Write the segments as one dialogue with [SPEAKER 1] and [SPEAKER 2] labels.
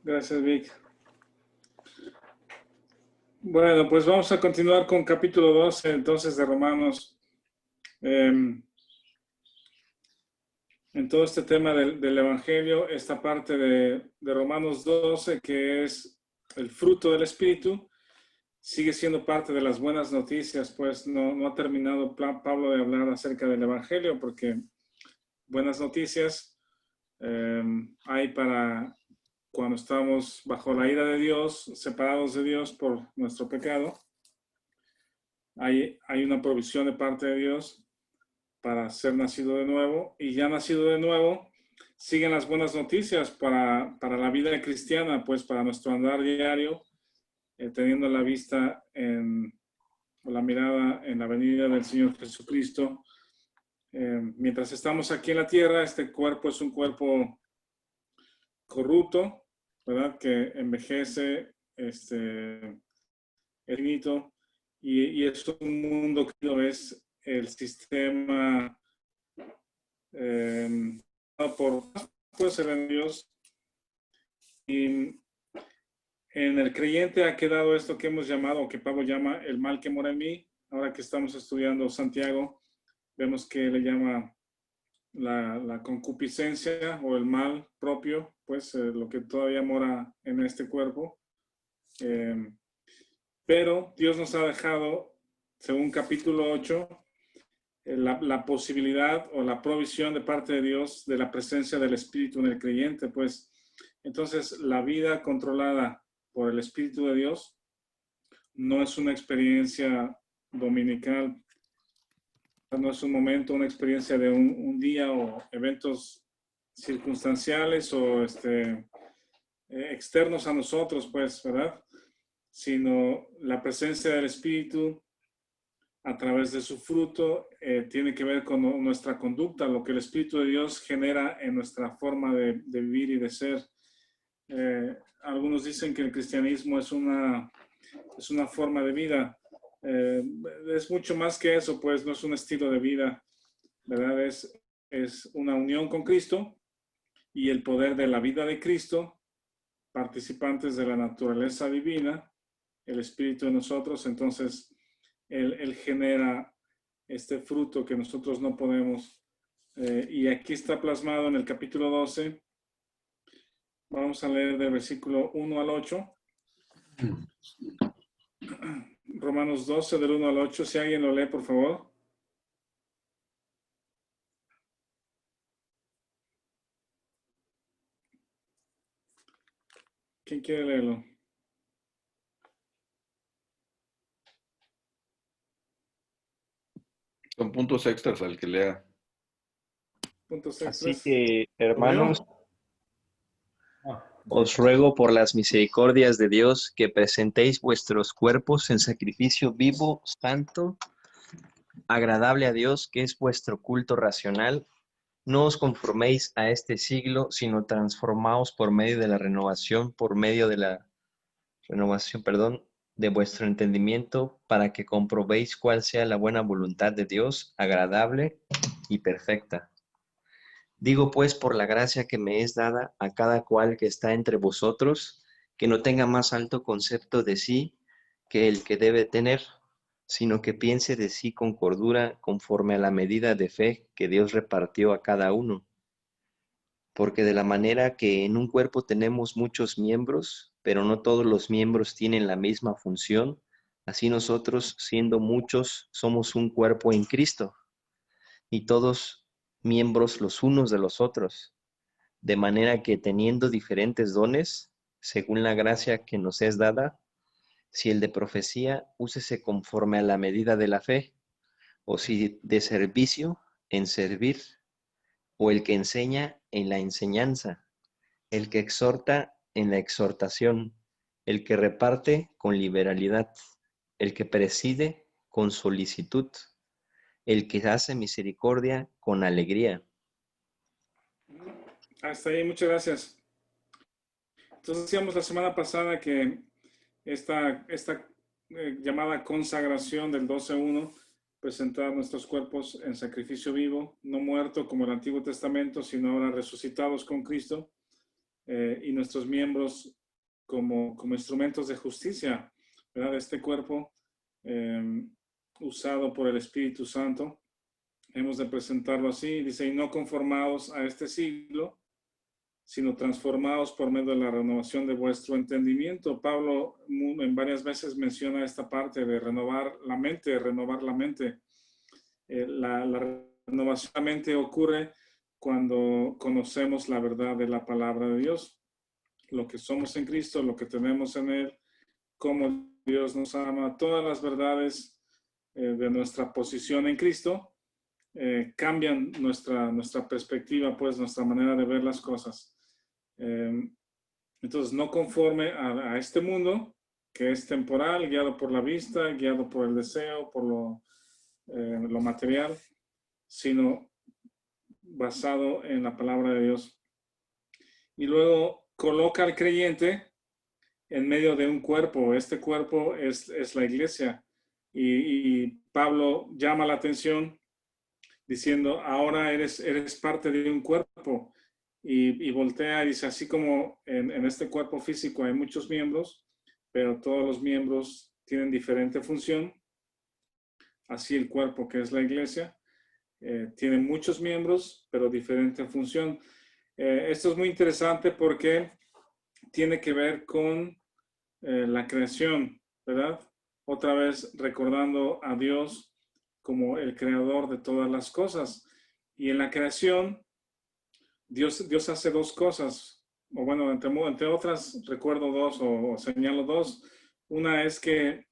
[SPEAKER 1] Gracias, Vic. Bueno, pues vamos a continuar con capítulo 12, entonces, de Romanos. En todo este tema del Evangelio, esta parte de Romanos 12, que es el fruto del Espíritu, sigue siendo parte de las buenas noticias, pues no ha terminado Pablo de hablar acerca del Evangelio, porque buenas noticias hay para cuando estamos bajo la ira de Dios, separados de Dios por nuestro pecado. Hay una provisión de parte de Dios para ser nacido de nuevo, y ya nacido de nuevo, siguen las buenas noticias para la vida cristiana, pues para nuestro andar diario, teniendo la vista o la mirada en la venida del Señor Jesucristo. Mientras estamos aquí en la tierra, este cuerpo es un cuerpo corrupto, ¿verdad? Que envejece, es finito, y es un mundo que no es el sistema por puede ser en Dios. Y en el creyente ha quedado esto que hemos llamado, o que Pablo llama el mal que mora en mí. Ahora que estamos estudiando Santiago, vemos que le llama la concupiscencia o el mal propio, pues lo que todavía mora en este cuerpo. Pero Dios nos ha dejado, según capítulo 8, la posibilidad o la provisión de parte de Dios de la presencia del Espíritu en el creyente, pues entonces la vida controlada por el Espíritu de Dios no es una experiencia dominical, no es un momento, una experiencia de un día o eventos circunstanciales o externos a nosotros, pues, ¿verdad? Sino la presencia del Espíritu a través de su fruto tiene que ver con nuestra conducta, lo que el Espíritu de Dios genera en nuestra forma de vivir y de ser. Algunos dicen que el cristianismo es una forma de vida. Es mucho más que eso, pues no es un estilo de vida, ¿verdad? Es una unión con Cristo y el poder de la vida de Cristo, participantes de la naturaleza divina, el Espíritu de nosotros. Entonces Él genera este fruto que nosotros no podemos. Y aquí está plasmado en el capítulo 12. Vamos a leer del versículo 1 al 8. Romanos 12, del 1 al 8. Si alguien lo lee, por favor. ¿Quién quiere leerlo?
[SPEAKER 2] Son puntos extras al que lea.
[SPEAKER 1] Puntos
[SPEAKER 3] Así
[SPEAKER 1] extras.
[SPEAKER 3] que,
[SPEAKER 1] ¿Lo
[SPEAKER 3] hermanos,
[SPEAKER 1] leo?
[SPEAKER 3] os ruego por las misericordias de Dios que presentéis vuestros cuerpos en sacrificio vivo, santo, agradable a Dios, que es vuestro culto racional. No os conforméis a este siglo, sino transformaos por medio de la renovación, de vuestro entendimiento, para que comprobéis cuál sea la buena voluntad de Dios, agradable y perfecta. Digo pues por la gracia que me es dada a cada cual que está entre vosotros, que no tenga más alto concepto de sí que el que debe tener, sino que piense de sí con cordura conforme a la medida de fe que Dios repartió a cada uno. Porque de la manera que en un cuerpo tenemos muchos miembros, pero no todos los miembros tienen la misma función, así nosotros, siendo muchos, somos un cuerpo en Cristo, y todos miembros los unos de los otros. De manera que teniendo diferentes dones, según la gracia que nos es dada, si el de profecía, úsese conforme a la medida de la fe, o si de servicio, en servir, o el que enseña, en la enseñanza, el que exhorta, en la exhortación, el que reparte, con liberalidad, el que preside, con solicitud, el que hace misericordia, con alegría.
[SPEAKER 1] Hasta ahí, muchas gracias. Entonces decíamos la semana pasada que esta llamada consagración del 12:1, presentar nuestros cuerpos en sacrificio vivo, no muerto como el Antiguo Testamento, sino ahora resucitados con Cristo, y nuestros miembros como instrumentos de justicia, ¿verdad? Este cuerpo usado por el Espíritu Santo, hemos de presentarlo así. Dice, y no conformados a este siglo, sino transformados por medio de la renovación de vuestro entendimiento. Pablo en varias veces menciona esta parte de renovar la mente, renovar la mente. La renovación de la mente ocurre cuando conocemos la verdad de la palabra de Dios, lo que somos en Cristo, lo que tenemos en Él, cómo Dios nos ama, todas las verdades de nuestra posición en Cristo cambian nuestra perspectiva, pues nuestra manera de ver las cosas. Entonces, no conforme a este mundo, que es temporal, guiado por la vista, guiado por el deseo, por lo material, sino basado en la palabra de Dios. Y luego coloca al creyente en medio de un cuerpo. Este cuerpo es la iglesia. Y Pablo llama la atención diciendo, ahora eres parte de un cuerpo. Y voltea y dice, así como en este cuerpo físico hay muchos miembros, pero todos los miembros tienen diferente función, así el cuerpo, que es la iglesia, tiene muchos miembros, pero diferente función. Esto es muy interesante porque tiene que ver con la creación, ¿verdad? Otra vez recordando a Dios como el creador de todas las cosas. Y en la creación, Dios hace dos cosas, o bueno, entre otras, recuerdo dos o señalo dos. Una es que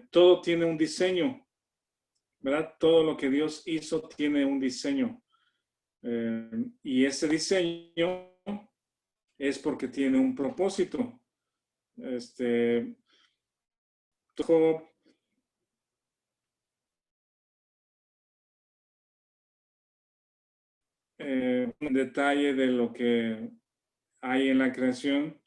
[SPEAKER 1] todo tiene un diseño, ¿verdad? Todo lo que Dios hizo tiene un diseño. Y ese diseño es porque tiene un propósito. Job, un detalle de lo que hay en la creación.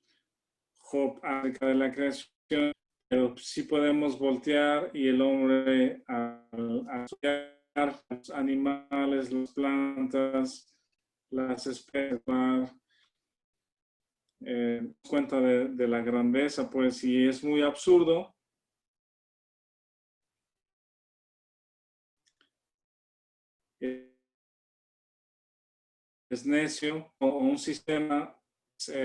[SPEAKER 1] Job acerca de la creación, pero sí podemos voltear y el hombre a estudiar los animales, las plantas, las especies, cuenta de la grandeza, pues, y es muy absurdo es necio o un sistema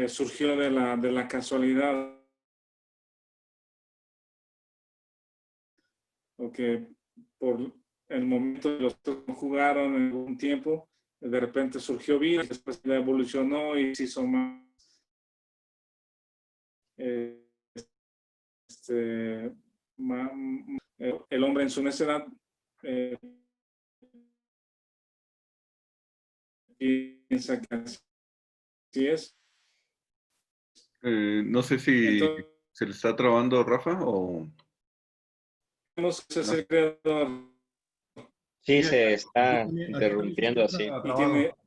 [SPEAKER 1] surgió de la casualidad o que por el momento los jugaron en algún tiempo, de repente surgió vida, después evolucionó y se hizo más el hombre en su necedad piensa que así es.
[SPEAKER 2] No sé si
[SPEAKER 1] Entonces,
[SPEAKER 2] se le está trabando Rafa o...
[SPEAKER 1] tenemos que
[SPEAKER 2] No.
[SPEAKER 1] ser creador
[SPEAKER 3] Sí,
[SPEAKER 4] Sí,
[SPEAKER 3] se
[SPEAKER 4] aquí
[SPEAKER 3] está
[SPEAKER 4] también dice
[SPEAKER 3] interrumpiendo
[SPEAKER 4] que
[SPEAKER 3] así.
[SPEAKER 4] está
[SPEAKER 1] y tiene
[SPEAKER 4] trabado.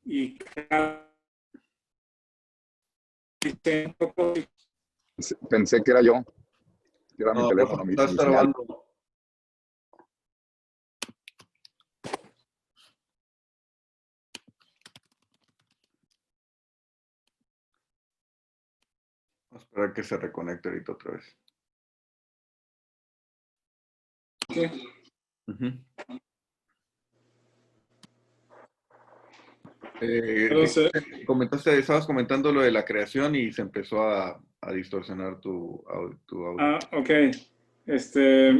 [SPEAKER 1] y cada propósito.
[SPEAKER 5] Pensé que era yo, que era mi
[SPEAKER 2] No, Rafa,
[SPEAKER 5] teléfono, mi
[SPEAKER 2] estás
[SPEAKER 5] señal.
[SPEAKER 2] trabando. Vamos a esperar que se reconecte ahorita otra vez.
[SPEAKER 1] ¿Qué?
[SPEAKER 2] Ujú.
[SPEAKER 1] Entonces,
[SPEAKER 2] Estabas comentando lo de la creación y se empezó a distorsionar tu audio.
[SPEAKER 1] ok.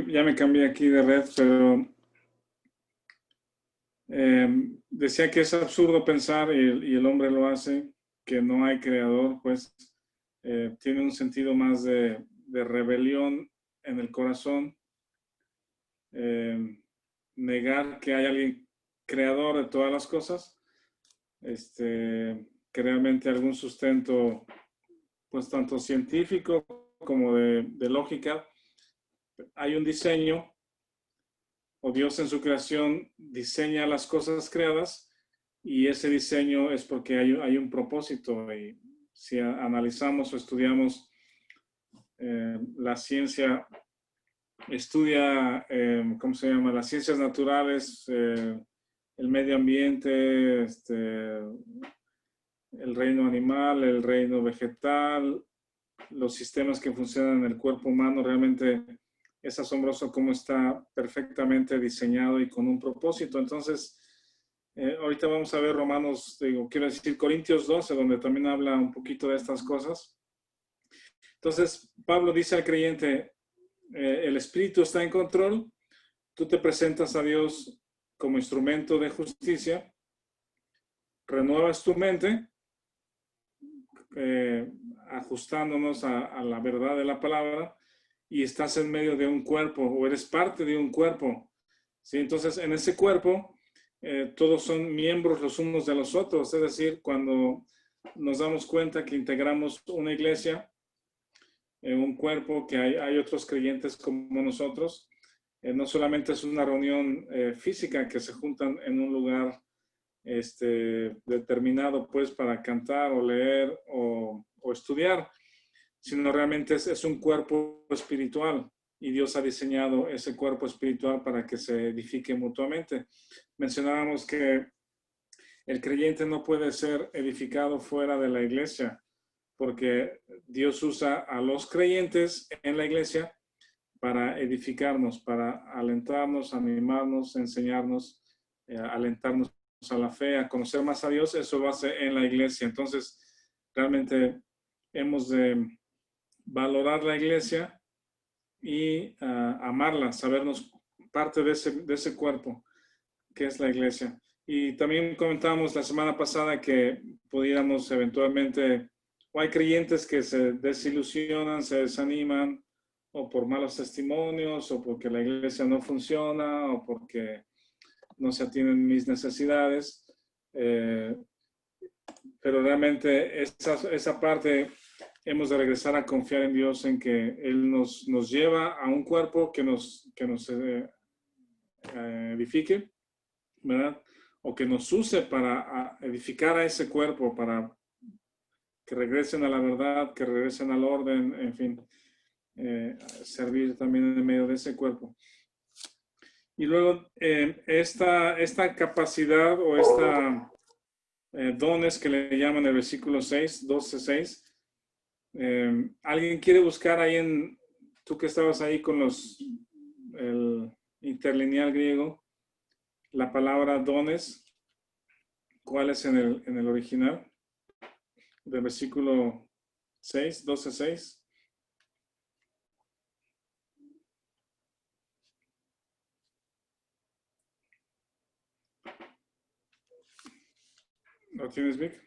[SPEAKER 1] Ya me cambié aquí de red, pero decía que es absurdo pensar, y el hombre lo hace, que no hay creador, pues tiene un sentido más de rebelión en el corazón. Negar que hay alguien creador de todas las cosas, que realmente algún sustento, pues tanto científico como de lógica. Hay un diseño, o Dios en su creación diseña las cosas creadas, y ese diseño es porque hay un propósito. Y si analizamos o estudiamos la ciencia, estudia, ¿cómo se llama? Las ciencias naturales, el medio ambiente, el reino animal, el reino vegetal, los sistemas que funcionan en el cuerpo humano. Realmente es asombroso cómo está perfectamente diseñado y con un propósito. Entonces, ahorita vamos a ver quiero decir Corintios 12, donde también habla un poquito de estas cosas. Entonces, Pablo dice al creyente, el Espíritu está en control, tú te presentas a Dios como instrumento de justicia, renuevas tu mente, ajustándonos a la verdad de la palabra, y estás en medio de un cuerpo, o eres parte de un cuerpo, ¿sí? Entonces, en ese cuerpo, todos son miembros los unos de los otros, es decir, cuando nos damos cuenta que integramos una iglesia, un cuerpo, que hay otros creyentes como nosotros, no solamente es una reunión física que se juntan en un lugar determinado, pues, para cantar o leer o estudiar, sino realmente es un cuerpo espiritual, y Dios ha diseñado ese cuerpo espiritual para que se edifique mutuamente. Mencionábamos que el creyente no puede ser edificado fuera de la iglesia, porque Dios usa a los creyentes en la iglesia para edificarnos, para alentarnos, animarnos, enseñarnos, alentarnos a la fe, a conocer más a Dios. Eso lo hace en la iglesia. Entonces, realmente hemos de valorar la iglesia y amarla, sabernos parte de ese cuerpo que es la iglesia. Y también comentamos la semana pasada que pudiéramos eventualmente, o hay creyentes que se desilusionan, se desaniman, o por malos testimonios, o porque la iglesia no funciona, o porque no se atienden mis necesidades. Pero realmente esa parte hemos de regresar a confiar en Dios, en que Él nos lleva a un cuerpo que nos edifique, ¿verdad? O que nos use para edificar a ese cuerpo, para que regresen a la verdad, que regresen al orden, en fin, servir también en medio de ese cuerpo. Y luego, esta capacidad o esta dones que le llaman el versículo 6, 12:6. ¿Alguien quiere buscar ahí tú que estabas ahí con el interlineal griego, la palabra dones? ¿Cuál es en el original? Del versículo 6, 12:6. ¿Lo tienes, Vic?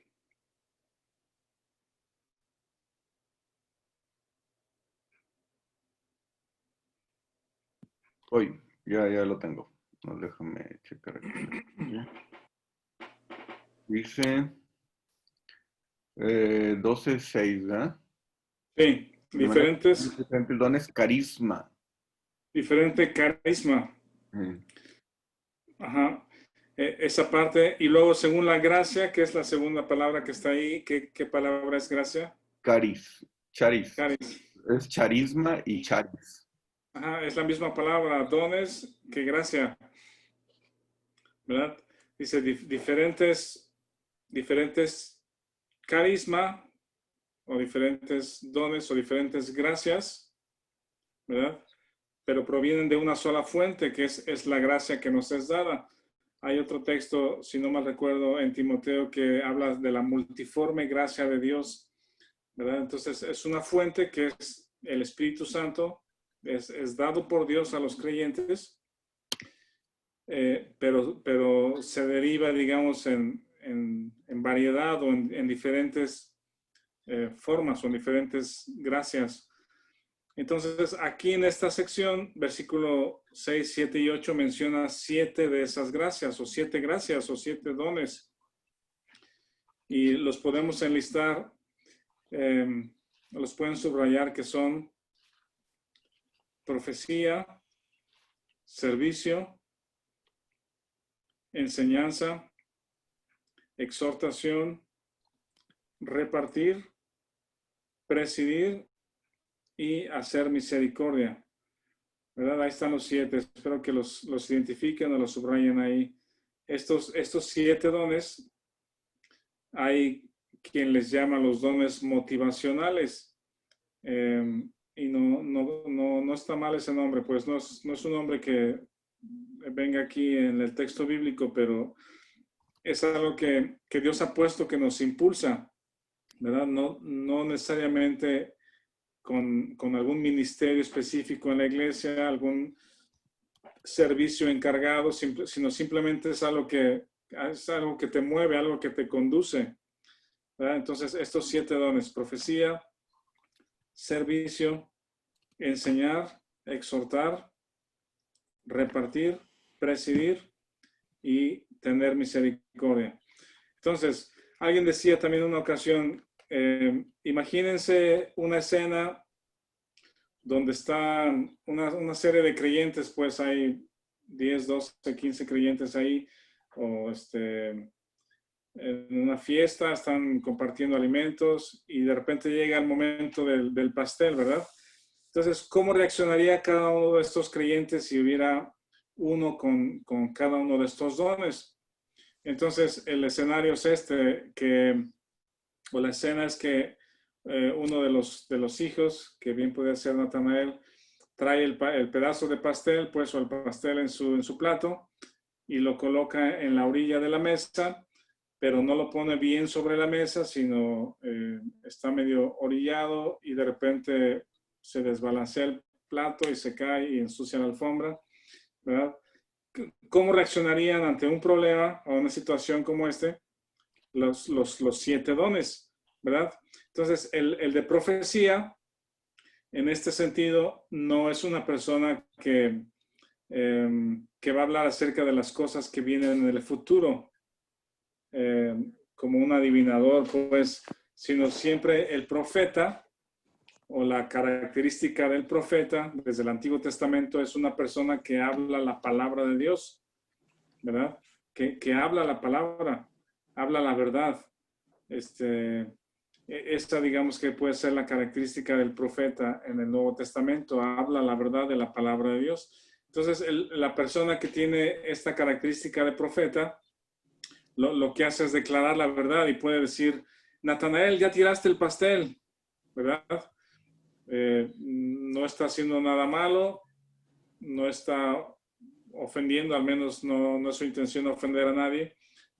[SPEAKER 2] Hoy, ya lo tengo. No, déjame checar aquí. Dice 12:6, ¿verdad?
[SPEAKER 1] Sí, diferentes
[SPEAKER 2] dones, carisma.
[SPEAKER 1] diferente carisma.
[SPEAKER 2] Mm.
[SPEAKER 1] Ajá. Esa parte. Y luego, según la gracia, que es la segunda palabra que está ahí, ¿qué palabra es gracia?
[SPEAKER 2] Charis.
[SPEAKER 1] Caris.
[SPEAKER 2] Es charisma y charis.
[SPEAKER 1] Ajá, es la misma palabra, dones, que gracia, ¿verdad? Dice diferentes carisma, o diferentes dones, o diferentes gracias, ¿verdad? Pero provienen de una sola fuente, que es la gracia que nos es dada. Hay otro texto, si no mal recuerdo, en Timoteo, que habla de la multiforme gracia de Dios, ¿verdad? Entonces, es una fuente que es el Espíritu Santo, es dado por Dios a los creyentes, pero se deriva, digamos, en variedad, o en diferentes formas, o en diferentes gracias. Entonces, aquí en esta sección, versículo 6, 7 y 8, menciona 7 de esas gracias, o 7 gracias, o 7 dones. Y los podemos enlistar, los pueden subrayar, que son profecía, servicio, enseñanza, exhortación, repartir, presidir y hacer misericordia, ¿verdad? Ahí están los 7. Espero que los identifiquen o los subrayen ahí. Estos 7 dones, hay quien les llama los dones motivacionales. Y no está mal ese nombre, pues no es un nombre que venga aquí en el texto bíblico, pero es algo que Dios ha puesto que nos impulsa, ¿verdad? No necesariamente con algún ministerio específico en la iglesia, algún servicio encargado, sino simplemente es algo que te mueve, algo que te conduce, ¿verdad? Entonces, estos 7 dones: profecía, servicio, enseñar, exhortar, repartir, presidir y tener misericordia. Entonces, alguien decía también en una ocasión, imagínense una escena donde están una serie de creyentes, pues hay 10, 12, 15 creyentes ahí, o en una fiesta, están compartiendo alimentos y de repente llega el momento del pastel, ¿verdad? Entonces, ¿cómo reaccionaría cada uno de estos creyentes si hubiera uno con cada uno de estos dones? Entonces, el escenario es la escena es que uno de los hijos, que bien puede ser Natanael, trae el pedazo de pastel, pues, o el pastel en su plato, y lo coloca en la orilla de la mesa, pero no lo pone bien sobre la mesa, sino está medio orillado y de repente se desbalancea el plato y se cae y ensucia la alfombra, ¿verdad? ¿Cómo reaccionarían ante un problema o una situación como los 7 dones, ¿verdad? Entonces, el de profecía, en este sentido, no es una persona que va a hablar acerca de las cosas que vienen en el futuro, como un adivinador, pues, sino siempre el profeta, o la característica del profeta desde el Antiguo Testamento, es una persona que habla la palabra de Dios, ¿verdad? Que habla la palabra, habla la verdad. Esta, digamos, que puede ser la característica del profeta en el Nuevo Testamento, habla la verdad de la palabra de Dios. Entonces, la persona que tiene esta característica de profeta, lo que hace es declarar la verdad y puede decir: Natanael, ya tiraste el pastel, ¿verdad? No está haciendo nada malo, no está ofendiendo, al menos no es su intención ofender a nadie,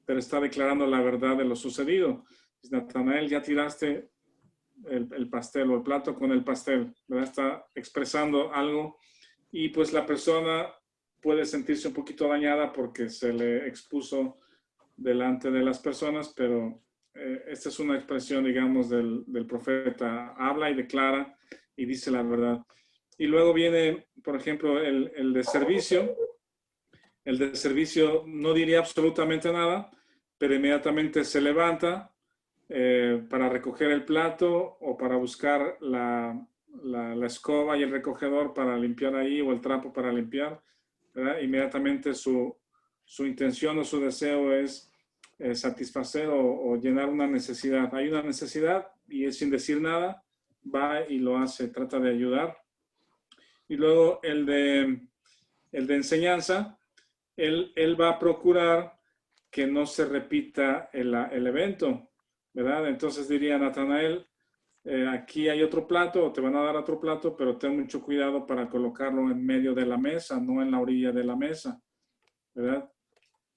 [SPEAKER 1] pero está declarando la verdad de lo sucedido. Natanael, ya tiraste el pastel o el plato con el pastel, ¿verdad? Está expresando algo y pues la persona puede sentirse un poquito dañada porque se le expuso delante de las personas, pero esta es una expresión, digamos, del profeta. Habla y declara y dice la verdad. Y luego viene, por ejemplo, el de servicio. El de servicio no diría absolutamente nada, pero inmediatamente se levanta para recoger el plato o para buscar la escoba y el recogedor para limpiar ahí, o el trapo para limpiar, ¿verdad? Inmediatamente su intención o su deseo es satisfacer o llenar una necesidad. Hay una necesidad y él, sin decir nada, va y lo hace, trata de ayudar. Y luego el de enseñanza, él va a procurar que no se repita el evento, ¿verdad? Entonces diría Natanael, aquí hay otro plato, o te van a dar otro plato, pero ten mucho cuidado para colocarlo en medio de la mesa, no en la orilla de la mesa, ¿verdad?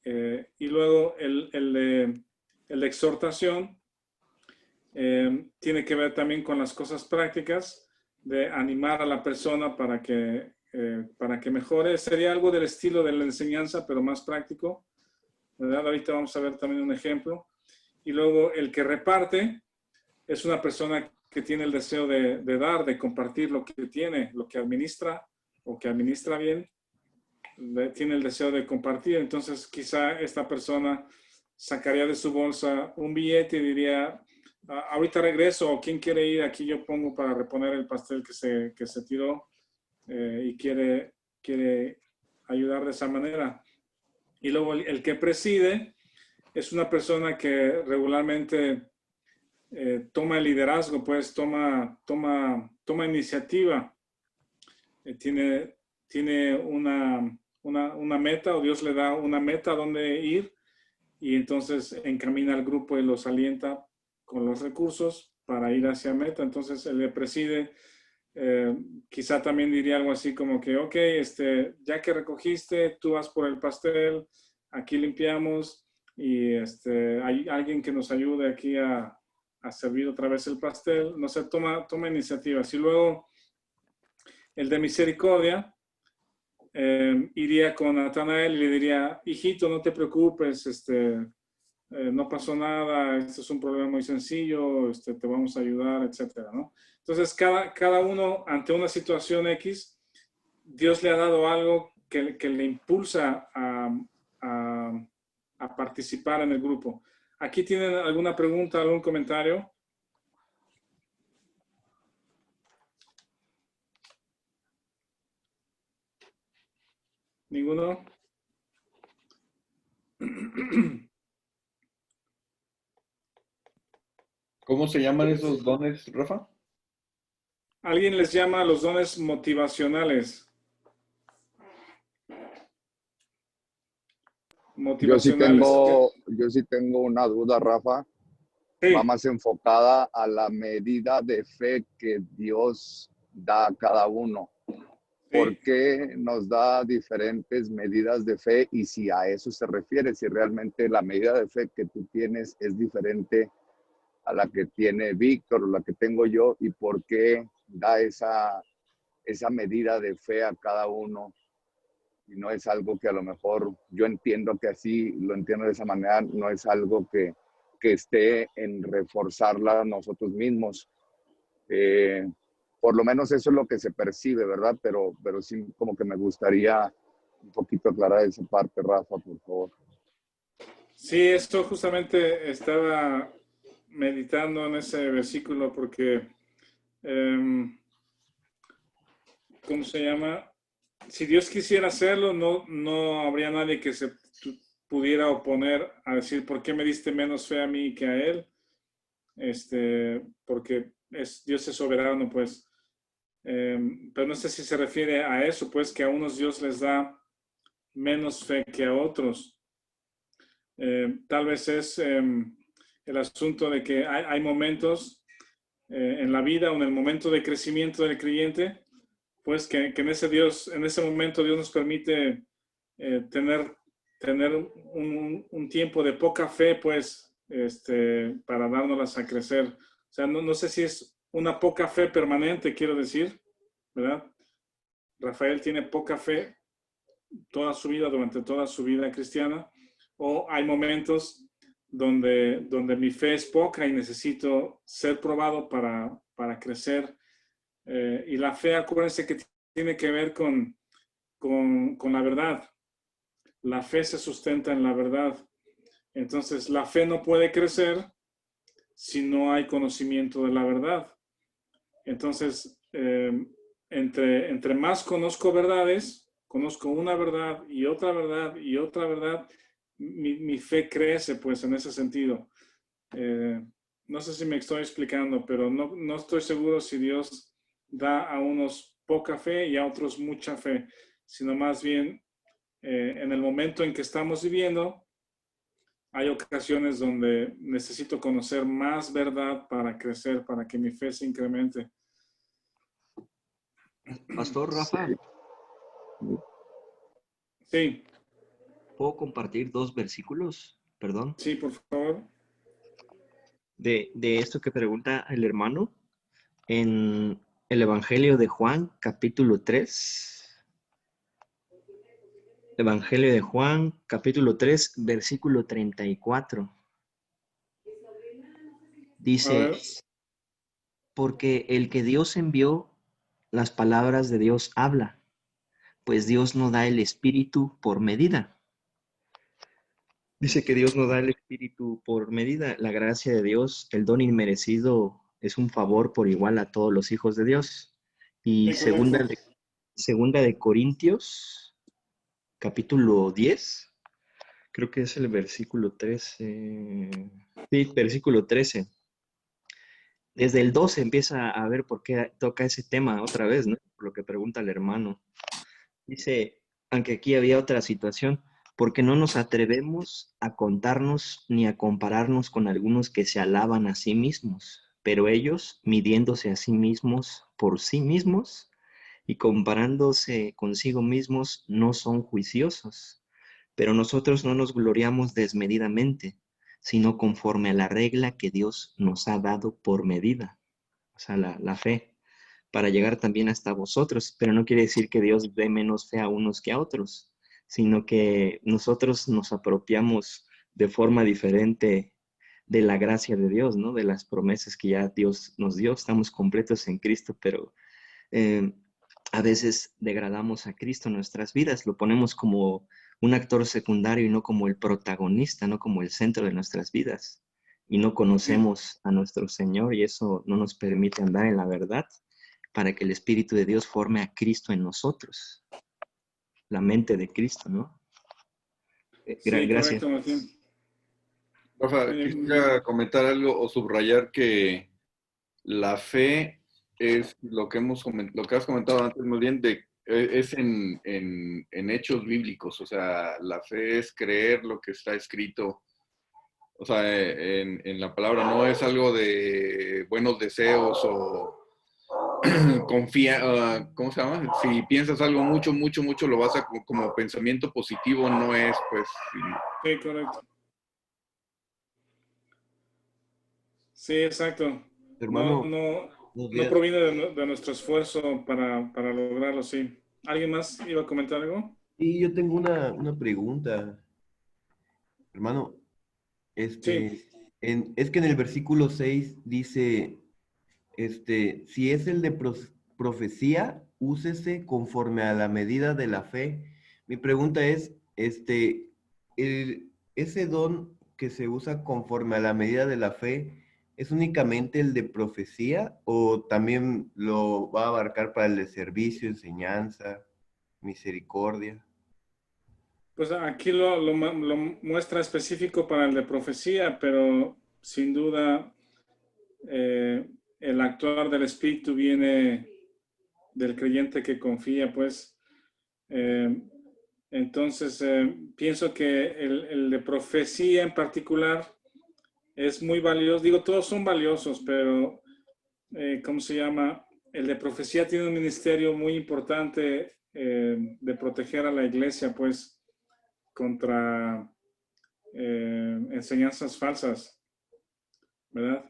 [SPEAKER 1] Y luego el de exhortación tiene que ver también con las cosas prácticas, de animar a la persona para que mejore. Sería algo del estilo de la enseñanza, pero más práctico, ¿verdad? Ahorita vamos a ver también un ejemplo. Y luego el que reparte es una persona que tiene el deseo de dar, de compartir lo que tiene, lo que administra o que administra bien, tiene el deseo de compartir. Entonces quizá esta persona sacaría de su bolsa un billete y diría: ahorita regreso, o quién quiere ir, aquí yo pongo para reponer el pastel que se tiró, y quiere ayudar de esa manera. Y luego el que preside es una persona que regularmente toma el liderazgo, pues toma iniciativa, tiene una meta, o Dios le da una meta a donde ir, y entonces encamina al grupo y los alienta con los recursos para ir hacia meta. Entonces el que preside quizá también diría algo así como que, ok, ya que recogiste, tú vas por el pastel, aquí limpiamos y hay alguien que nos ayude aquí a servir otra vez el pastel. No sé, toma iniciativas. Y luego el de misericordia iría con Natanael y le diría, hijito, no te preocupes, no pasó nada, este es un problema muy sencillo, te vamos a ayudar, etcétera, ¿no? Entonces, cada uno ante una situación X, Dios le ha dado algo que le impulsa a participar en el grupo. ¿Aquí tienen alguna pregunta, algún comentario? ¿Ninguno?
[SPEAKER 2] ¿Cómo se llaman esos dones, Rafa?
[SPEAKER 1] Alguien les llama los dones motivacionales.
[SPEAKER 5] Yo sí
[SPEAKER 1] Motivacionales.
[SPEAKER 5] tengo una duda, Rafa. Va
[SPEAKER 1] Sí,
[SPEAKER 5] más enfocada a la medida de fe que Dios da a cada uno. ¿Por
[SPEAKER 1] sí.
[SPEAKER 5] qué nos da diferentes medidas de fe? Y si a eso se refiere, si realmente la medida de fe que tú tienes es diferente a la que tiene Víctor o la que tengo yo, y por qué da esa medida de fe a cada uno. Y no es algo que a lo mejor yo entiendo que así lo entiendo de esa manera, no es algo que esté en reforzarla nosotros mismos. Por lo menos eso es lo que se percibe, ¿verdad? Pero sí como que me gustaría un poquito aclarar esa parte, Rafa, por favor.
[SPEAKER 1] Sí, esto justamente estaba meditando en ese versículo porque, ¿cómo se llama? Si Dios quisiera hacerlo, no habría nadie que se pudiera oponer a decir, ¿por qué me diste menos fe a mí que a él? Porque Dios es soberano, pues. Pero no sé si se refiere a eso, pues que a unos Dios les da menos fe que a otros. Tal vez es el asunto de que hay momentos en la vida o en el momento de crecimiento del creyente, pues que en ese momento Dios nos permite tener un tiempo de poca fe, pues, para dárnoslas a crecer. O sea, no sé si es una poca fe permanente, quiero decir, ¿verdad? Rafael tiene poca fe toda su vida, durante toda su vida cristiana, o hay momentos donde mi fe es poca y necesito ser probado para crecer. Y la fe, acuérdense que tiene que ver con la verdad. La fe se sustenta en la verdad. Entonces, la fe no puede crecer si no hay conocimiento de la verdad. Entonces, entre más conozco verdades, conozco una verdad y otra verdad y otra verdad, mi fe crece pues en ese sentido. No sé si me estoy explicando, pero no estoy seguro si Dios da a unos poca fe y a otros mucha fe, sino más bien en el momento en que estamos viviendo, hay ocasiones donde necesito conocer más verdad para crecer, para que mi fe se incremente.
[SPEAKER 3] Pastor
[SPEAKER 5] Sí.
[SPEAKER 3] Rafa,
[SPEAKER 1] Sí,
[SPEAKER 3] ¿puedo compartir 2 versículos? Perdón.
[SPEAKER 1] sí, por favor.
[SPEAKER 3] De esto que pregunta el hermano en el Evangelio de Juan, capítulo 3. Evangelio de Juan, capítulo 3, versículo 34.
[SPEAKER 1] A
[SPEAKER 3] Dice,
[SPEAKER 1] ver,
[SPEAKER 3] porque el que Dios envió, las palabras de Dios habla, pues Dios no da el espíritu por medida. Dice que Dios no da el espíritu por medida. La gracia de Dios, el don inmerecido, es un favor por igual a todos los hijos de Dios. Y
[SPEAKER 1] sí, correcto.
[SPEAKER 3] segunda de Corintios, capítulo 10, creo que es el versículo 13. Sí, versículo 13. Desde el 12 empieza a ver por qué toca ese tema otra vez, ¿no? Por lo que pregunta el hermano. Dice, aunque aquí había otra situación, porque no nos atrevemos a contarnos ni a compararnos con algunos que se alaban a sí mismos, pero ellos, midiéndose a sí mismos por sí mismos y comparándose consigo mismos, no son juiciosos. Pero nosotros no nos gloriamos desmedidamente, sino conforme a la regla que Dios nos ha dado por medida, o sea, la fe, para llegar también hasta vosotros. Pero no quiere decir que Dios dé menos fe a unos que a otros, sino que nosotros nos apropiamos de forma diferente de la gracia de Dios, ¿no? De las promesas que ya Dios nos dio. Estamos completos en Cristo, pero eh, a veces degradamos a Cristo en nuestras vidas, lo ponemos como un actor secundario y no como el protagonista, no como el centro de nuestras vidas. Y no conocemos a nuestro Señor y eso no nos permite andar en la verdad para que el Espíritu de Dios forme a Cristo en nosotros, la mente de Cristo, ¿no?
[SPEAKER 1] Sí,
[SPEAKER 3] Gracias.
[SPEAKER 1] correcto, Martín.
[SPEAKER 2] Rafa, quisiera comentar algo o subrayar que la fe es lo que lo que has comentado antes muy bien, es en hechos bíblicos. O sea, la fe es creer lo que está escrito. O sea, en la palabra no es algo de buenos deseos o confía, ¿cómo se llama? Si piensas algo mucho, mucho, mucho, lo vas a como pensamiento positivo, no es, pues.
[SPEAKER 1] Sí, correcto. Sí, exacto. No,
[SPEAKER 4] Hermano,
[SPEAKER 1] no,
[SPEAKER 4] buenos
[SPEAKER 1] no
[SPEAKER 4] días.
[SPEAKER 1] proviene de nuestro esfuerzo para lograrlo, sí. ¿Alguien más iba a comentar algo?
[SPEAKER 4] Y yo tengo una pregunta, hermano.
[SPEAKER 1] Sí,
[SPEAKER 4] Es que en el versículo 6 dice, si es el de profecía, úsese conforme a la medida de la fe. Mi pregunta es, ese don que se usa conforme a la medida de la fe, ¿es únicamente el de profecía o también lo va a abarcar para el de servicio, enseñanza, misericordia?
[SPEAKER 1] pues aquí lo muestra específico para el de profecía, pero sin duda el actuar del Espíritu viene del creyente que confía, pues. Eh, entonces, pienso que el de profecía en particular es muy valioso. Digo, todos son valiosos, pero, ¿cómo se llama? El de profecía tiene un ministerio muy importante de proteger a la iglesia, pues, contra enseñanzas falsas, ¿verdad?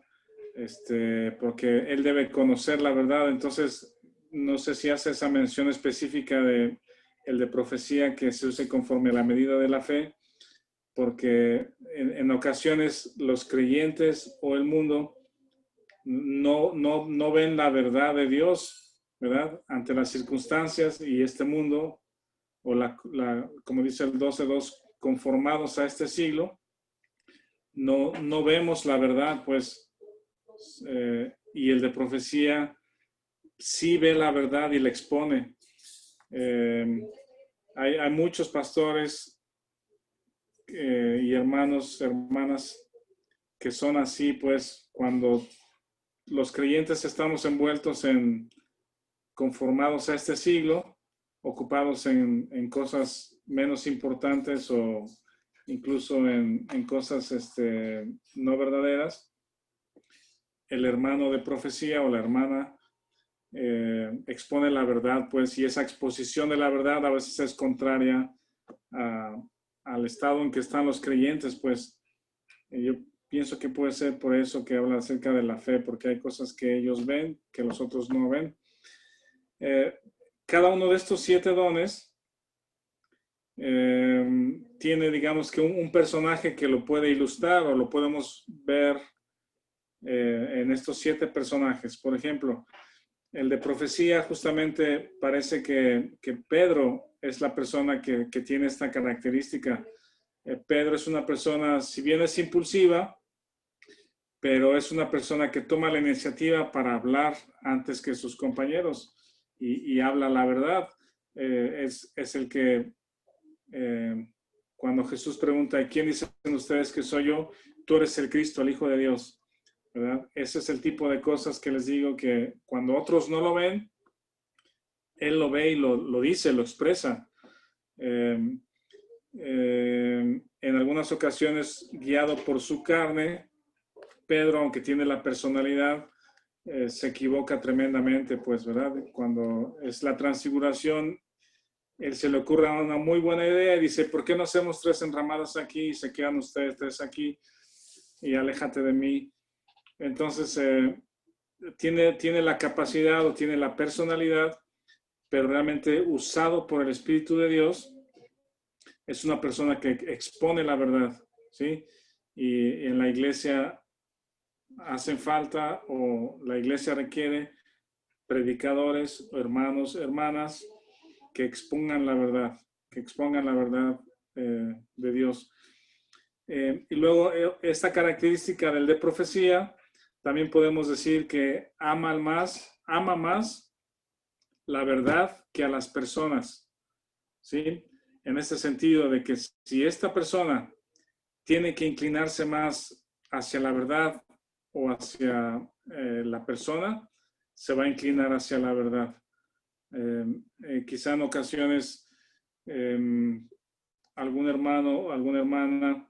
[SPEAKER 1] Porque él debe conocer la verdad. Entonces, no sé si hace esa mención específica de el de profecía que se use conforme a la medida de la fe, porque en ocasiones los creyentes o el mundo no ven la verdad de Dios, ¿verdad? Ante las circunstancias y este mundo, o como dice el 12:2, conformados a este siglo, no vemos la verdad, pues, y el de profecía sí ve la verdad y la expone. Hay muchos pastores y hermanas que son así, pues, cuando los creyentes estamos envueltos conformados a este siglo, ocupados en cosas menos importantes o incluso en cosas no verdaderas, el hermano de profecía o la hermana expone la verdad, pues, y esa exposición de la verdad a veces es contraria al estado en que están los creyentes, pues. Yo pienso que puede ser por eso que habla acerca de la fe, porque hay cosas que ellos ven que los otros no ven. Cada uno de estos 7 dones tiene, digamos, que un personaje que lo puede ilustrar o lo podemos ver en estos 7 personajes. Por ejemplo, el de profecía, justamente parece que Pedro es la persona que tiene esta característica. Pedro es una persona, si bien es impulsiva, pero es una persona que toma la iniciativa para hablar antes que sus compañeros y habla la verdad. Es el que, cuando Jesús pregunta, ¿quién dicen ustedes que soy yo? Tú eres el Cristo, el Hijo de Dios, ¿verdad? Ese es el tipo de cosas que les digo que cuando otros no lo ven, Él lo ve y lo dice, lo expresa. En algunas ocasiones guiado por su carne. Pedro, aunque tiene la personalidad, se equivoca tremendamente, pues, ¿verdad? Cuando es la transfiguración, él se le ocurre una muy buena idea y dice, ¿por qué no hacemos 3 enramadas aquí y se quedan ustedes 3 aquí y aléjate de mí? Entonces, tiene la capacidad o tiene la personalidad, pero realmente usado por el Espíritu de Dios, es una persona que expone la verdad, ¿sí? Y en la iglesia hacen falta o la iglesia requiere predicadores, hermanos, hermanas, que expongan la verdad de Dios. Y luego esta característica del de profecía, también podemos decir que ama más la verdad que a las personas, ¿sí? En ese sentido de que si esta persona tiene que inclinarse más hacia la verdad o hacia la persona, se va a inclinar hacia la verdad. Quizá en ocasiones algún hermano o alguna hermana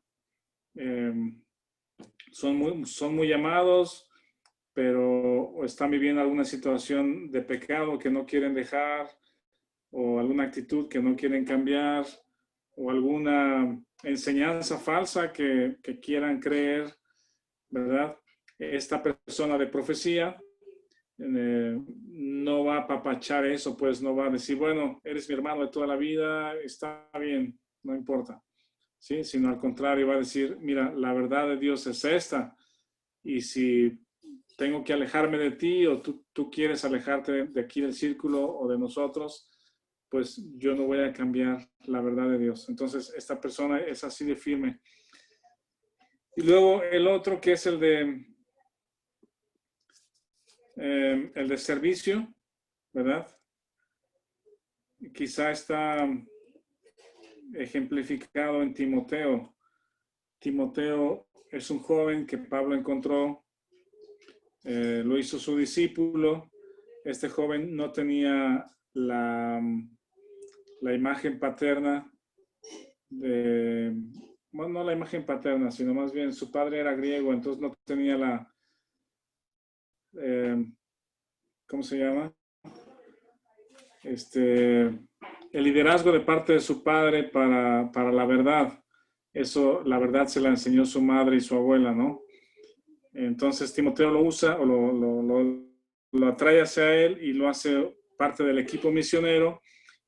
[SPEAKER 1] son muy llamados, pero están viviendo alguna situación de pecado que no quieren dejar, o alguna actitud que no quieren cambiar, o alguna enseñanza falsa que quieran creer, ¿verdad? Esta persona de profecía no va a apapachar eso, pues no va a decir, bueno, eres mi hermano de toda la vida, está bien, no importa, ¿sí? Sino al contrario, va a decir, mira, la verdad de Dios es esta, y si tengo que alejarme de ti o tú quieres alejarte de aquí del círculo o de nosotros, pues yo no voy a cambiar la verdad de Dios. Entonces, esta persona es así de firme. Y luego el otro, que es el de servicio, ¿verdad? Quizá está ejemplificado en Timoteo. Timoteo es un joven que Pablo encontró, lo hizo su discípulo. Este joven no tenía la imagen paterna bueno, no la imagen paterna, sino más bien su padre era griego, entonces no tenía ¿cómo se llama? El liderazgo de parte de su padre para la verdad. Eso, la verdad se la enseñó su madre y su abuela, ¿no? Entonces Timoteo lo usa o lo atrae hacia él y lo hace parte del equipo misionero,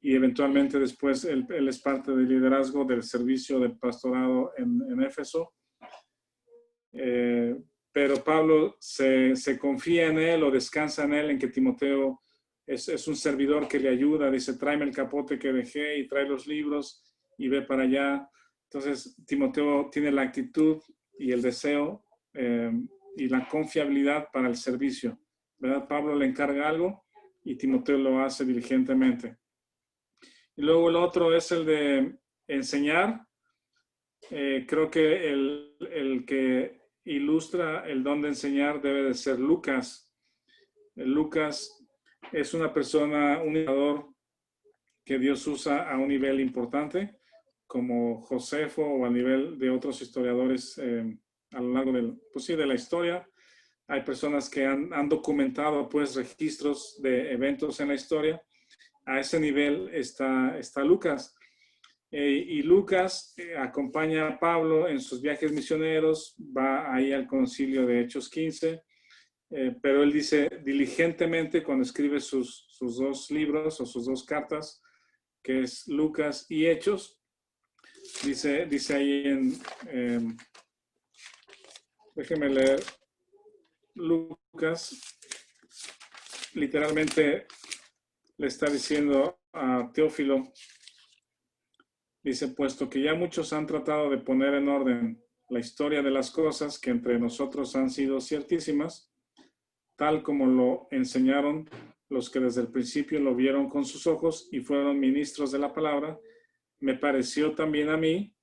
[SPEAKER 1] y eventualmente después él es parte del liderazgo del servicio del pastorado en Éfeso. Pero Pablo se confía en él o descansa en él, en que Timoteo es un servidor que le ayuda. Dice, tráeme el capote que dejé y trae los libros y ve para allá. Entonces Timoteo tiene la actitud y el deseo y la confiabilidad para el servicio, ¿verdad? Pablo le encarga algo y Timoteo lo hace diligentemente. Y luego el otro es el de enseñar. Creo que el que ilustra el don de enseñar debe de ser Lucas. Lucas es una persona, un educador que Dios usa a un nivel importante, como Josefo o a nivel de otros historiadores a lo largo de la historia. Hay personas que han documentado pues registros de eventos en la historia. A ese nivel está Lucas. Y Lucas acompaña a Pablo en sus viajes misioneros, va ahí al concilio de Hechos 15, pero él dice diligentemente cuando escribe sus 2 libros o sus 2 cartas, que es Lucas y Hechos, dice ahí déjenme leer. Lucas literalmente le está diciendo a Teófilo, dice, puesto que ya muchos han tratado de poner en orden la historia de las cosas que entre nosotros han sido ciertísimas, tal como lo enseñaron los que desde el principio lo vieron con sus ojos y fueron ministros de la palabra, me pareció también a mí,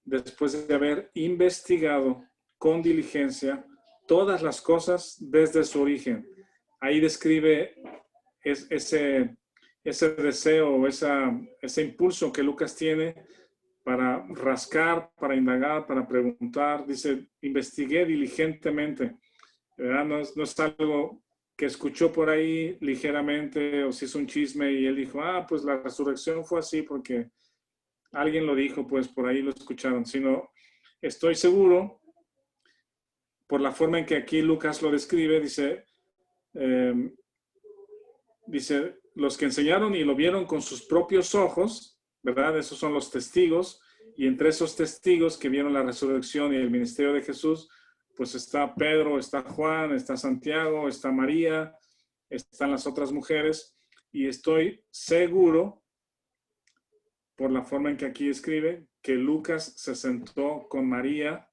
[SPEAKER 1] después de haber investigado con diligencia todas las cosas desde su origen. Ahí describe ese deseo, ese impulso que Lucas tiene para rascar, para indagar, para preguntar. Dice, investigué diligentemente. ¿Verdad? No es algo que escuchó por ahí ligeramente o si es un chisme y él dijo, pues la resurrección fue así porque alguien lo dijo, pues por ahí lo escucharon. Sino estoy seguro, por la forma en que aquí Lucas lo describe, dice, los que enseñaron y lo vieron con sus propios ojos, ¿verdad? Esos son los testigos. Y entre esos testigos que vieron la resurrección y el ministerio de Jesús, pues está Pedro, está Juan, está Santiago, está María, están las otras mujeres. Y estoy seguro, por la forma en que aquí escribe, que Lucas se sentó con María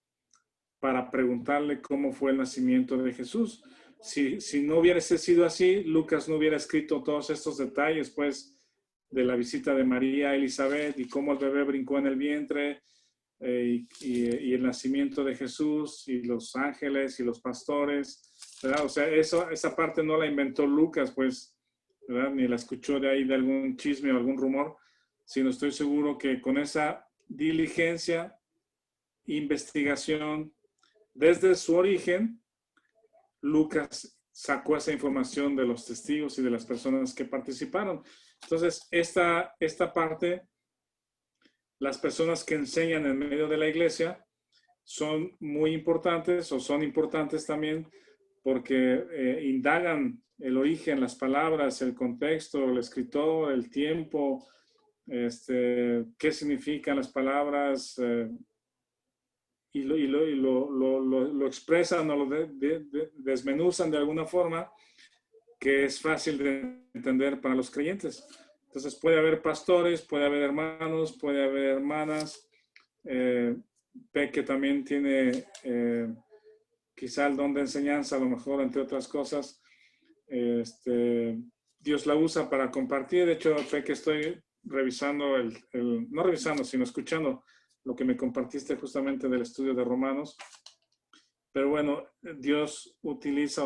[SPEAKER 1] para preguntarle cómo fue el nacimiento de Jesús. Si no hubiese sido así, Lucas no hubiera escrito todos estos detalles, pues, de la visita de María a Elizabeth y cómo el bebé brincó en el vientre y el nacimiento de Jesús y los ángeles y los pastores, ¿verdad? O sea, esa parte no la inventó Lucas, pues, ¿verdad? Ni la escuchó de ahí de algún chisme o algún rumor, sino estoy seguro que con esa diligencia, investigación, desde su origen, Lucas sacó esa información de los testigos y de las personas que participaron. Entonces, esta parte, las personas que enseñan en medio de la iglesia son muy importantes o son importantes también porque indagan el origen, las palabras, el contexto, el escritor, el tiempo, qué significan las palabras, y lo expresan o lo desmenuzan de alguna forma que es fácil de entender para los creyentes. Entonces puede haber pastores, puede haber hermanos, puede haber hermanas. Peque también tiene quizá el don de enseñanza, a lo mejor, entre otras cosas. Dios la usa para compartir. De hecho, Peque, estoy revisando, no revisando, sino escuchando lo que me compartiste justamente del estudio de Romanos. Pero bueno, Dios utiliza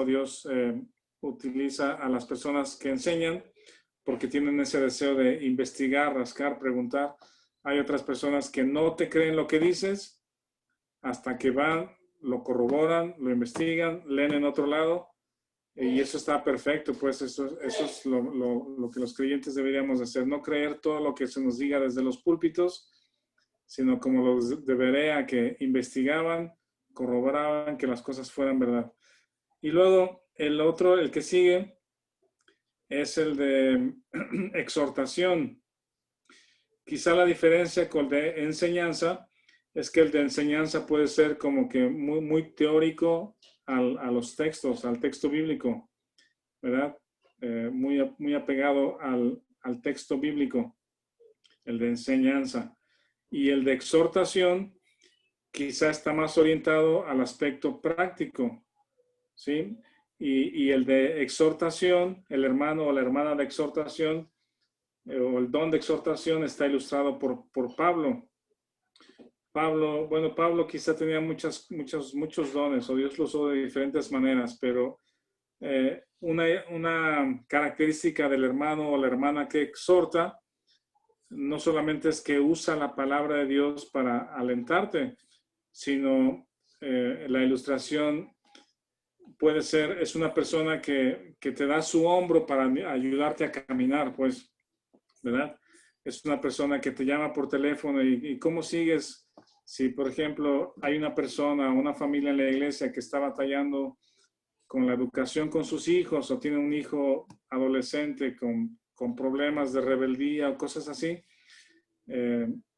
[SPEAKER 1] a las personas que enseñan porque tienen ese deseo de investigar, rascar, preguntar. Hay otras personas que no te creen lo que dices hasta que van, lo corroboran, lo investigan, leen en otro lado y eso está perfecto. Pues eso es lo que los creyentes deberíamos hacer, no creer todo lo que se nos diga desde los púlpitos, sino como los de Berea, que investigaban, corroboraban que las cosas fueran verdad. Y luego el que sigue es el de exhortación. Quizá la diferencia con el de enseñanza es que el de enseñanza puede ser como que muy, muy teórico a los textos, al texto bíblico, ¿verdad? Muy apegado al texto bíblico, el de enseñanza. Y el de exhortación quizá está más orientado al aspecto práctico, ¿sí? Y el de exhortación, el hermano o la hermana de exhortación, o el don de exhortación está ilustrado por Pablo. Pablo quizá tenía muchos dones, o Dios lo usó de diferentes maneras, pero una característica del hermano o la hermana que exhorta no solamente es que usa la palabra de Dios para alentarte, sino la ilustración puede ser, es una persona que te da su hombro para ayudarte a caminar, pues, ¿verdad? Es una persona que te llama por teléfono y ¿cómo sigues? Si, por ejemplo, hay una persona, una familia en la iglesia que está batallando con la educación con sus hijos o tiene un hijo adolescente con problemas de rebeldía o cosas así,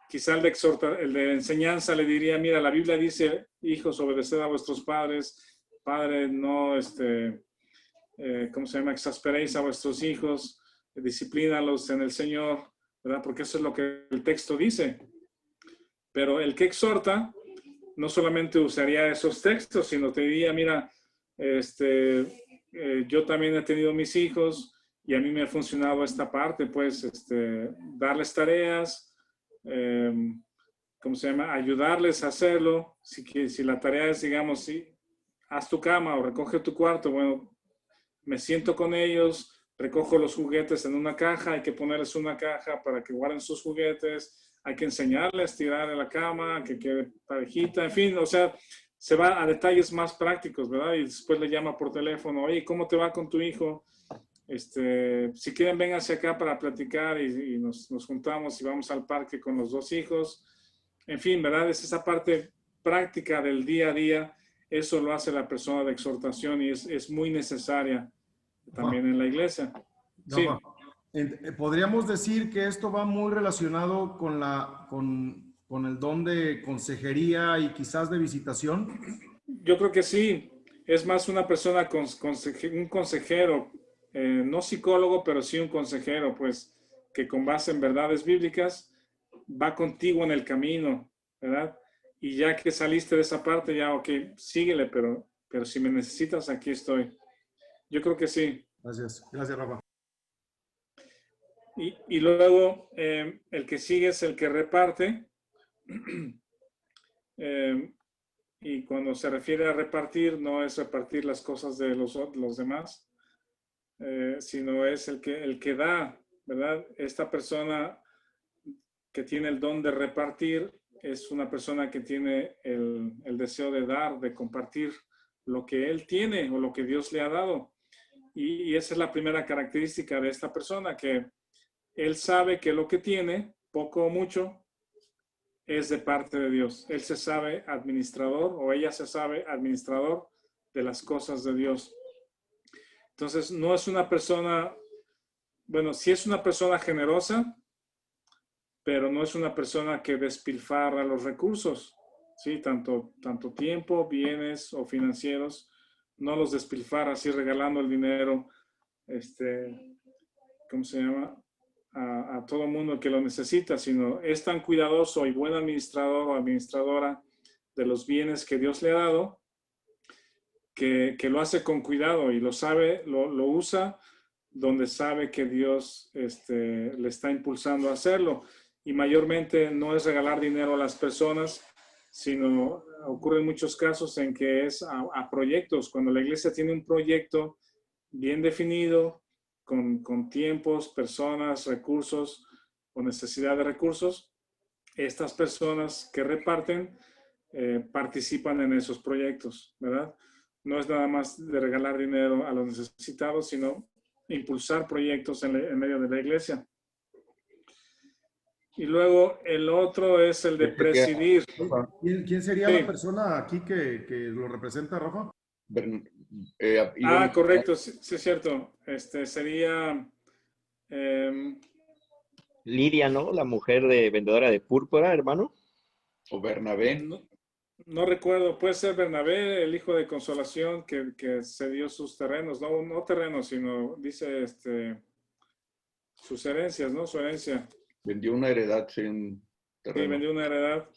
[SPEAKER 1] quizá el de enseñanza le diría, mira, la Biblia dice, hijos, obedeced a vuestros padres, padre, no, exasperéis a vuestros hijos, disciplínalos en el Señor, ¿verdad? Porque eso es lo que el texto dice. Pero el que exhorta no solamente usaría esos textos, sino te diría, mira, yo también he tenido mis hijos y a mí me ha funcionado esta parte, pues, darles tareas, ayudarles a hacerlo. Si la tarea es, digamos, sí, haz tu cama o recoge tu cuarto, bueno, me siento con ellos, recojo los juguetes en una caja, hay que ponerles una caja para que guarden sus juguetes, hay que enseñarle a estirar en la cama, que quede parejita, en fin, o sea, se va a detalles más prácticos, ¿verdad? Y después le llama por teléfono, oye, ¿cómo te va con tu hijo? Si quieren, vénganse acá para platicar y nos juntamos y vamos al parque con los 2 hijos. En fin, ¿verdad? Es esa parte práctica del día a día. Eso lo hace la persona de exhortación y es muy necesaria también en la iglesia. Sí.
[SPEAKER 6] Podríamos decir que esto va muy relacionado con el don de consejería y quizás de visitación.
[SPEAKER 1] Yo creo que sí. Es más una persona un consejero, no psicólogo, pero sí un consejero, pues, que con base en verdades bíblicas va contigo en el camino, ¿verdad? Y ya que saliste de esa parte, ya, ok, síguele, pero si me necesitas, aquí estoy. Yo creo que sí.
[SPEAKER 6] Gracias, Rafa.
[SPEAKER 1] Y luego, el que sigue es el que reparte. Y cuando se refiere a repartir, no es repartir las cosas de los demás, sino es el que da, ¿verdad? Esta persona que tiene el don de repartir es una persona que tiene el deseo de dar, de compartir lo que él tiene o lo que Dios le ha dado. Y esa es la primera característica de esta persona, que él sabe que lo que tiene, poco o mucho, es de parte de Dios. Él se sabe administrador o ella se sabe administrador de las cosas de Dios. Entonces, no es una persona, bueno, sí es una persona generosa, pero no es una persona que despilfarra los recursos, ¿sí? Tanto tiempo, bienes o financieros, no los despilfarra así regalando el dinero, ¿cómo se llama? A todo mundo que lo necesita, sino es tan cuidadoso y buen administrador o administradora de los bienes que Dios le ha dado, que lo hace con cuidado y lo sabe, lo usa donde sabe que Dios le está impulsando a hacerlo. Y mayormente no es regalar dinero a las personas, sino ocurre en muchos casos en que es a proyectos. Cuando la iglesia tiene un proyecto bien definido, con tiempos, personas, recursos o necesidad de recursos, estas personas que reparten participan en esos proyectos, ¿verdad? No es nada más de regalar dinero a los necesitados, sino impulsar proyectos en medio de la iglesia. Y luego el otro es el de presidir.
[SPEAKER 6] ¿Quién sería la persona aquí que lo representa, Rafa?
[SPEAKER 1] Correcto, sí es cierto. Sería
[SPEAKER 3] Lidia, ¿no? La mujer vendedora de púrpura, hermano.
[SPEAKER 2] O Bernabé.
[SPEAKER 1] No recuerdo, puede ser Bernabé, el hijo de Consolación, que cedió sus terrenos, no terrenos, sino dice sus herencias, ¿no? Su herencia.
[SPEAKER 2] Vendió una heredad, sí, un terreno.
[SPEAKER 1] Sí, vendió una heredad.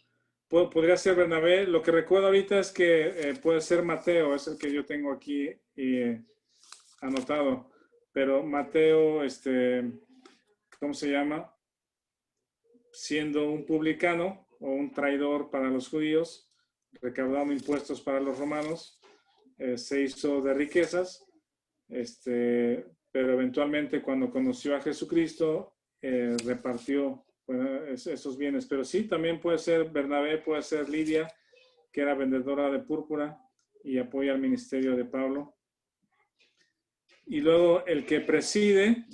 [SPEAKER 1] Podría ser Bernabé. Lo que recuerdo ahorita es que puede ser Mateo, es el que yo tengo aquí anotado. Pero Mateo, ¿cómo se llama? Siendo un publicano o un traidor para los judíos, recaudando impuestos para los romanos, se hizo de riquezas, pero eventualmente cuando conoció a Jesucristo, repartió esos bienes. Pero sí, también puede ser Bernabé, puede ser Lidia, que era vendedora de púrpura y apoya al ministerio de Pablo. Y luego el que preside,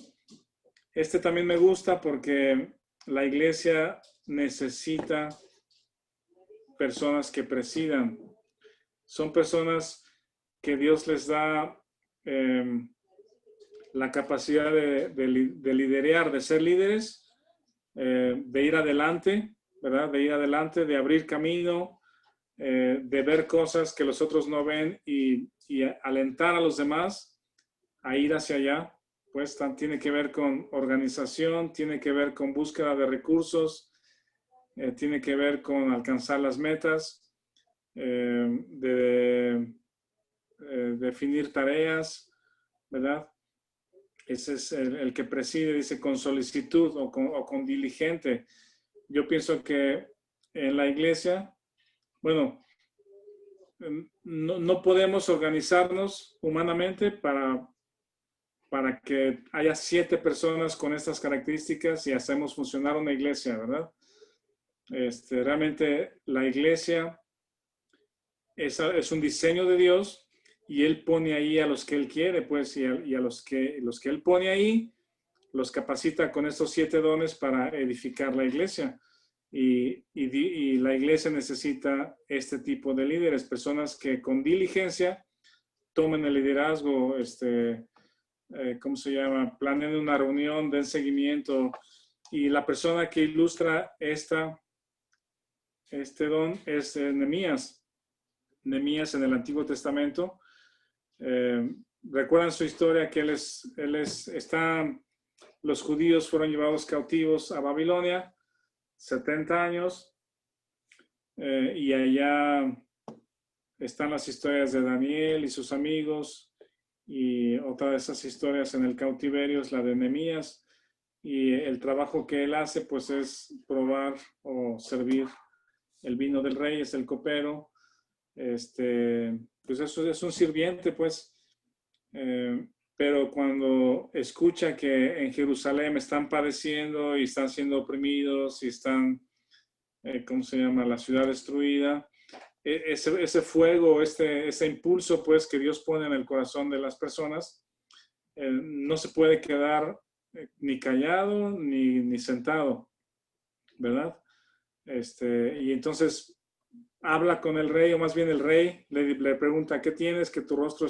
[SPEAKER 1] también me gusta porque la iglesia necesita personas que presidan. Son personas que Dios les da la capacidad de liderear, de ser líderes, de ir adelante, ¿verdad? De ir adelante, de abrir camino, de ver cosas que los otros no ven y alentar a los demás a ir hacia allá. Pues tiene que ver con organización, tiene que ver con búsqueda de recursos, tiene que ver con alcanzar las metas, de definir tareas, ¿verdad? Ese es el que preside, dice, con solicitud o con diligente. Yo pienso que en la iglesia, bueno, no podemos organizarnos humanamente para que haya 7 personas con estas características y hacemos funcionar una iglesia, ¿verdad? Realmente la iglesia es un diseño de Dios y Él pone ahí a los que Él quiere, pues, y a los que Él pone ahí, los capacita con estos 7 dones para edificar la iglesia. Y la iglesia necesita este tipo de líderes, personas que con diligencia tomen el liderazgo, ¿cómo se llama? Planeen una reunión, den seguimiento. Y la persona que ilustra este don es Nehemías. Nehemías en el Antiguo Testamento. Recuerdan su historia que los judíos fueron llevados cautivos a Babilonia, 70 años, y allá están las historias de Daniel y sus amigos, y otra de esas historias en el cautiverio es la de Nehemías, y el trabajo que él hace pues es probar o servir el vino del rey, es el copero, pues eso es un sirviente, pues, pero cuando escucha que en Jerusalén están padeciendo y están siendo oprimidos y están, ¿cómo se llama?, la ciudad destruida, ese fuego, ese impulso, pues, que Dios pone en el corazón de las personas, no se puede quedar ni callado ni sentado, ¿verdad? Y entonces habla con el rey, o más bien el rey le pregunta, ¿qué tienes? Que tu rostro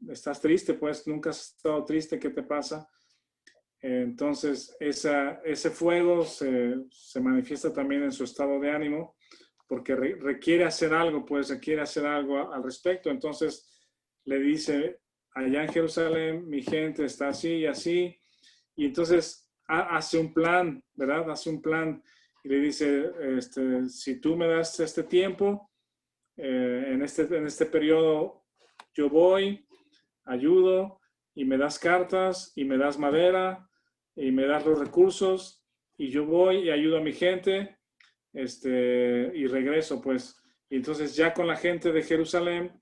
[SPEAKER 1] estás triste, pues nunca has estado triste, ¿qué te pasa? Entonces ese fuego se manifiesta también en su estado de ánimo, porque requiere hacer algo, pues requiere hacer algo al respecto. Entonces le dice, allá en Jerusalén mi gente está así y así, y entonces hace un plan, ¿verdad? Hace un plan y le dice, si tú me das este tiempo, en este periodo yo voy, ayudo, y me das cartas, y me das madera, y me das los recursos, y yo voy y ayudo a mi gente, y regreso, pues. Y entonces ya con la gente de Jerusalén,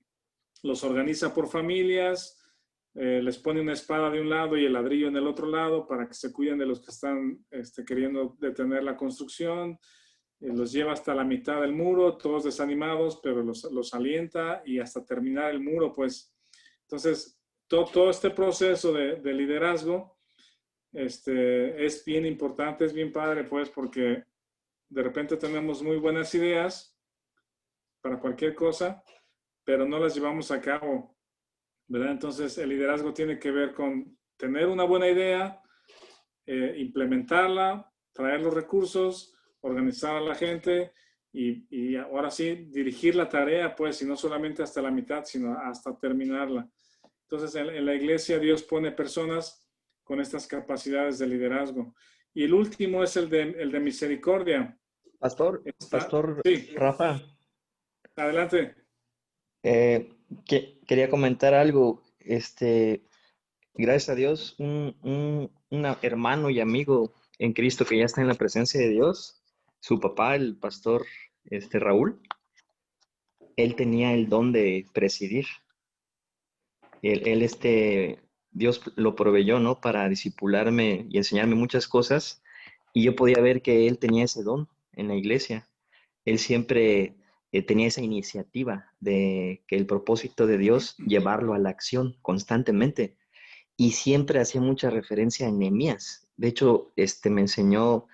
[SPEAKER 1] los organiza por familias, les pone una espada de un lado y el ladrillo en el otro lado para que se cuiden de los que están queriendo detener la construcción. Los lleva hasta la mitad del muro, todos desanimados, pero los alienta y hasta terminar el muro, pues. Entonces, todo este proceso de liderazgo es bien importante, es bien padre, pues, porque de repente tenemos muy buenas ideas para cualquier cosa, pero no las llevamos a cabo, ¿verdad? Entonces, el liderazgo tiene que ver con tener una buena idea, implementarla, traer los recursos, organizar a la gente y ahora sí dirigir la tarea, pues, y no solamente hasta la mitad, sino hasta terminarla. Entonces, en la iglesia Dios pone personas con estas capacidades de liderazgo. Y el último es el de misericordia.
[SPEAKER 3] Pastor
[SPEAKER 1] Sí,
[SPEAKER 3] Rafa,
[SPEAKER 1] adelante.
[SPEAKER 3] quería comentar algo. Gracias a Dios, un hermano y amigo en Cristo que ya está en la presencia de Dios, su papá, el pastor Raúl, él tenía el don de presidir. Dios lo proveyó, ¿no? Para discipularme y enseñarme muchas cosas, y yo podía ver que él tenía ese don en la iglesia. Él siempre tenía esa iniciativa de que el propósito de Dios, llevarlo a la acción constantemente, y siempre hacía mucha referencia a Nehemías. De hecho, me enseñó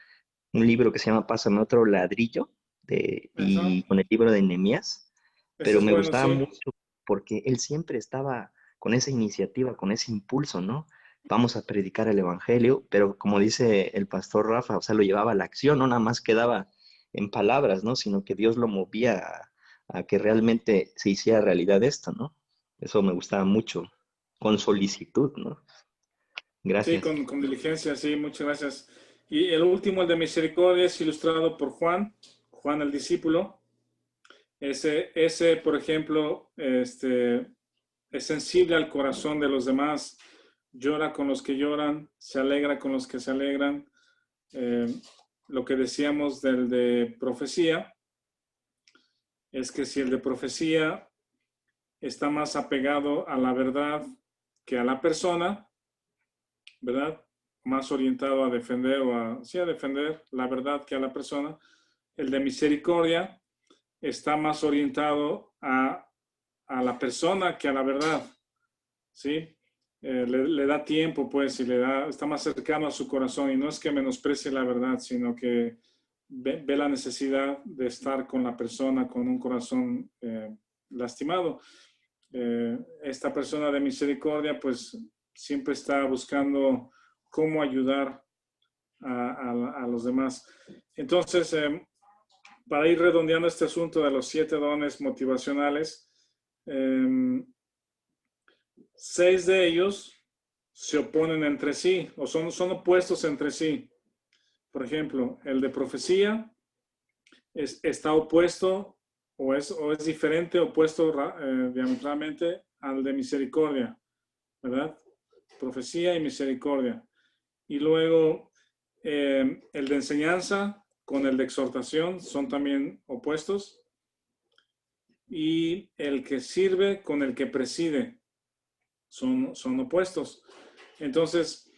[SPEAKER 3] un libro que se llama Pásame otro ladrillo, y con el libro de Nehemías,
[SPEAKER 1] Eso
[SPEAKER 3] pero
[SPEAKER 1] es
[SPEAKER 3] me
[SPEAKER 1] bueno,
[SPEAKER 3] gustaba
[SPEAKER 1] sí.
[SPEAKER 3] mucho porque él siempre estaba con esa iniciativa, con ese impulso, ¿no? Vamos a predicar el evangelio, pero como dice el pastor Rafa, o sea, lo llevaba a la acción, no nada más quedaba en palabras, ¿no? Sino que Dios lo movía a que realmente se hiciera realidad esto, ¿no? Eso me gustaba mucho, con solicitud, ¿no?
[SPEAKER 1] Sí,
[SPEAKER 3] Gracias.
[SPEAKER 1] con diligencia, sí, muchas gracias. Y el último, el de misericordia, es ilustrado por Juan el discípulo. Ese, por ejemplo, es sensible al corazón de los demás, llora con los que lloran, se alegra con los que se alegran. Lo que decíamos del de profecía es que si el de profecía está más apegado a la verdad que a la persona, ¿verdad? más orientado a defender sí, a defender la verdad que a la persona. El de misericordia está más orientado a la persona que a la verdad, ¿sí? Le da tiempo, pues, y está más cercano a su corazón, y no es que menosprecie la verdad, sino que ve la necesidad de estar con la persona con un corazón lastimado. Esta persona de misericordia, pues, siempre está buscando cómo ayudar a los demás. Entonces, para ir redondeando este asunto de los 7 dones motivacionales, 6 de ellos se oponen entre sí, o son opuestos entre sí. Por ejemplo, el de profecía está opuesto o es diferente, opuesto diametralmente al de misericordia, ¿verdad? Profecía y misericordia. Y luego el de enseñanza con el de exhortación son también opuestos. Y el que sirve con el que preside son opuestos. Entonces,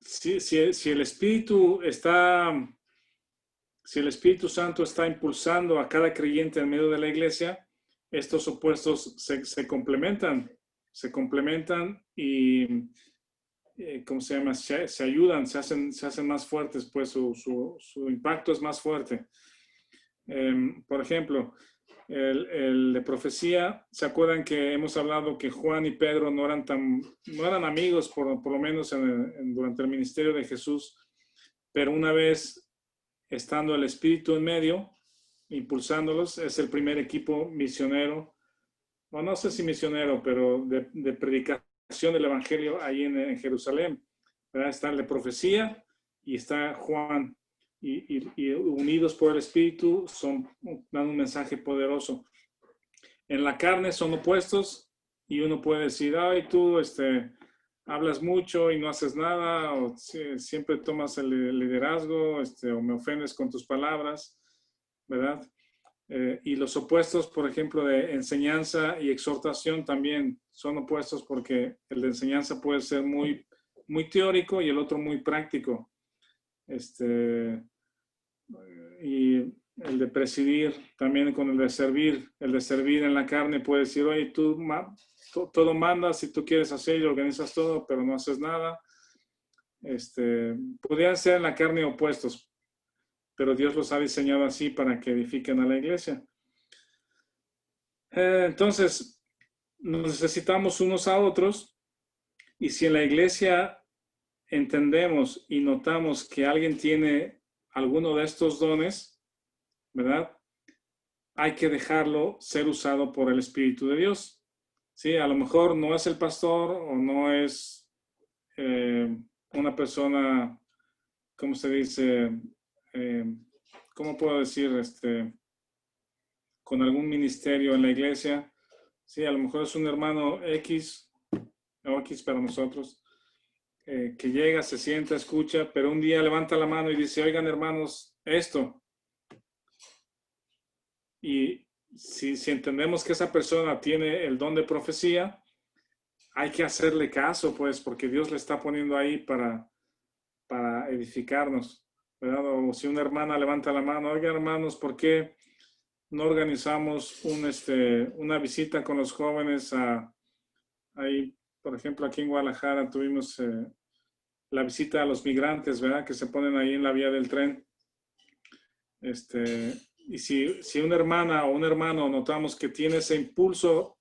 [SPEAKER 1] si el Espíritu Santo está impulsando a cada creyente en medio de la iglesia, estos opuestos se complementan y, ¿cómo se llama? Se ayudan, se hacen más fuertes, pues su impacto es más fuerte. Por ejemplo, el de profecía, ¿se acuerdan que hemos hablado que Juan y Pedro no eran amigos, por lo menos durante el ministerio de Jesús? Pero una vez estando el Espíritu en medio, impulsándolos, es el primer equipo misionero, o no sé si misionero, pero de predicación del Evangelio ahí en Jerusalén, ¿verdad? Está el de profecía y está Juan. Y unidos por el Espíritu dan un mensaje poderoso. En la carne son opuestos y uno puede decir, ay, tú hablas mucho y no haces nada, o siempre tomas el liderazgo, o me ofendes con tus palabras, ¿verdad? Y los opuestos, por ejemplo, de enseñanza y exhortación también son opuestos, porque el de enseñanza puede ser muy, muy teórico y el otro muy práctico. Y el de presidir también con el de servir en la carne puede decir, oye, tú todo mandas y tú quieres hacer y organizas todo, pero no haces nada. Podrían ser en la carne opuestos, pero Dios los ha diseñado así para que edifiquen a la iglesia. Entonces, nos necesitamos unos a otros, y si en la iglesia entendemos y notamos que alguien tiene alguno de estos dones, ¿verdad? Hay que dejarlo ser usado por el Espíritu de Dios. Sí, a lo mejor no es el pastor o no es una persona, ¿cómo se dice? ¿Cómo puedo decir? Con algún ministerio en la iglesia. Sí, a lo mejor es un hermano X, o X para nosotros, que llega, se sienta, escucha, pero un día levanta la mano y dice, oigan, hermanos, esto. Y si entendemos que esa persona tiene el don de profecía, hay que hacerle caso, pues, porque Dios le está poniendo ahí para edificarnos, ¿verdad? O si una hermana levanta la mano, oigan, hermanos, ¿por qué no organizamos una visita con los jóvenes ahí, por ejemplo, aquí en Guadalajara tuvimos la visita a los migrantes, ¿verdad? Que se ponen ahí en la vía del tren. Y si una hermana o un hermano notamos que tiene ese impulso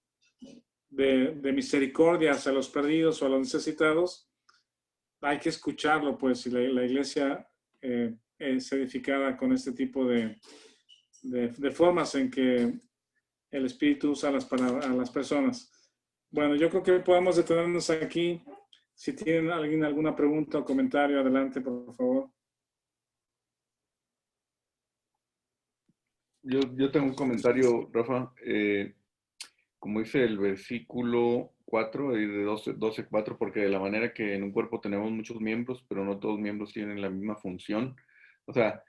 [SPEAKER 1] de misericordia hacia los perdidos o a los necesitados, hay que escucharlo, pues, y la iglesia es edificada con este tipo de formas en que el Espíritu usa a las personas. Bueno, yo creo que podemos detenernos aquí. Si tienen alguna pregunta o comentario, adelante, por favor.
[SPEAKER 2] Yo tengo un comentario, Rafa. Como dice el versículo 4, de 12:4, porque de la manera que en un cuerpo tenemos muchos miembros, pero no todos los miembros tienen la misma función. O sea,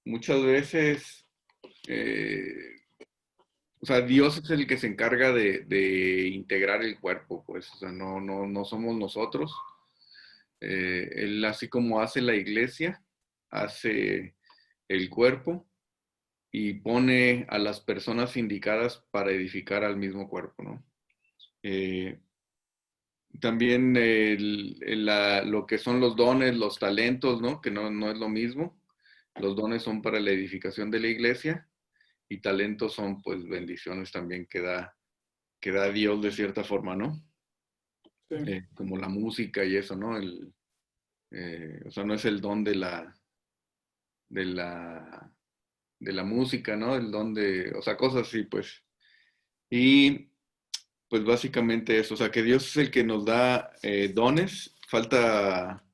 [SPEAKER 2] muchas veces o sea, Dios es el que se encarga de integrar el cuerpo, pues, o sea, no somos nosotros. Él, así como hace la iglesia, hace el cuerpo y pone a las personas indicadas para edificar al mismo cuerpo, ¿no? También lo que son los dones, los talentos, ¿no? Que no es lo mismo. Los dones son para la edificación de la iglesia y talentos son pues bendiciones también que da Dios de cierta forma, ¿no?
[SPEAKER 1] Sí.
[SPEAKER 2] Como la música y eso, ¿no? O sea, no es el don de la música, ¿no? El don o sea, cosas así, pues. Y pues básicamente eso, o sea, que Dios es el que nos da dones. Falta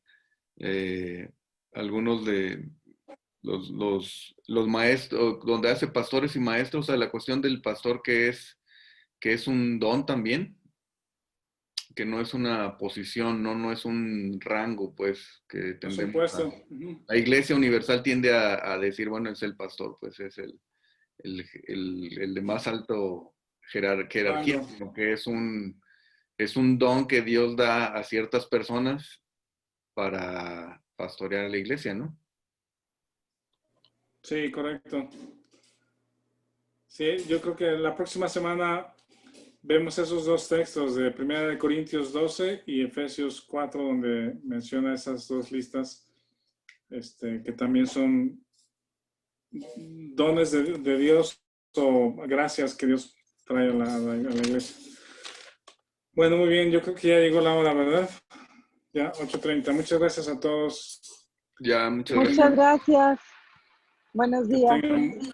[SPEAKER 2] algunos de los maestros, donde hace pastores y maestros, o sea, la cuestión del pastor que es un don también, que no es una posición, no es un rango, pues, que
[SPEAKER 1] Por
[SPEAKER 2] tendemos
[SPEAKER 1] supuesto. Ujú.
[SPEAKER 2] La Iglesia Universal tiende a decir, bueno, es el pastor, pues es el de más alto jerarquía,
[SPEAKER 1] Rango.
[SPEAKER 2] sino que es un don que Dios da a ciertas personas para pastorear a la iglesia, ¿no?
[SPEAKER 1] Sí, correcto. Sí, yo creo que la próxima semana vemos esos dos textos de 1 Corintios 12 y Efesios 4, donde menciona esas dos listas, que también son dones de Dios o gracias que Dios trae a la iglesia. Bueno, muy bien, yo creo que ya llegó la hora, ¿verdad? Ya, 8:30. Muchas gracias a todos.
[SPEAKER 2] Ya, muchas
[SPEAKER 7] Muchas
[SPEAKER 2] gracias.
[SPEAKER 7] gracias. Buenos
[SPEAKER 1] Que
[SPEAKER 7] días.
[SPEAKER 1] tengan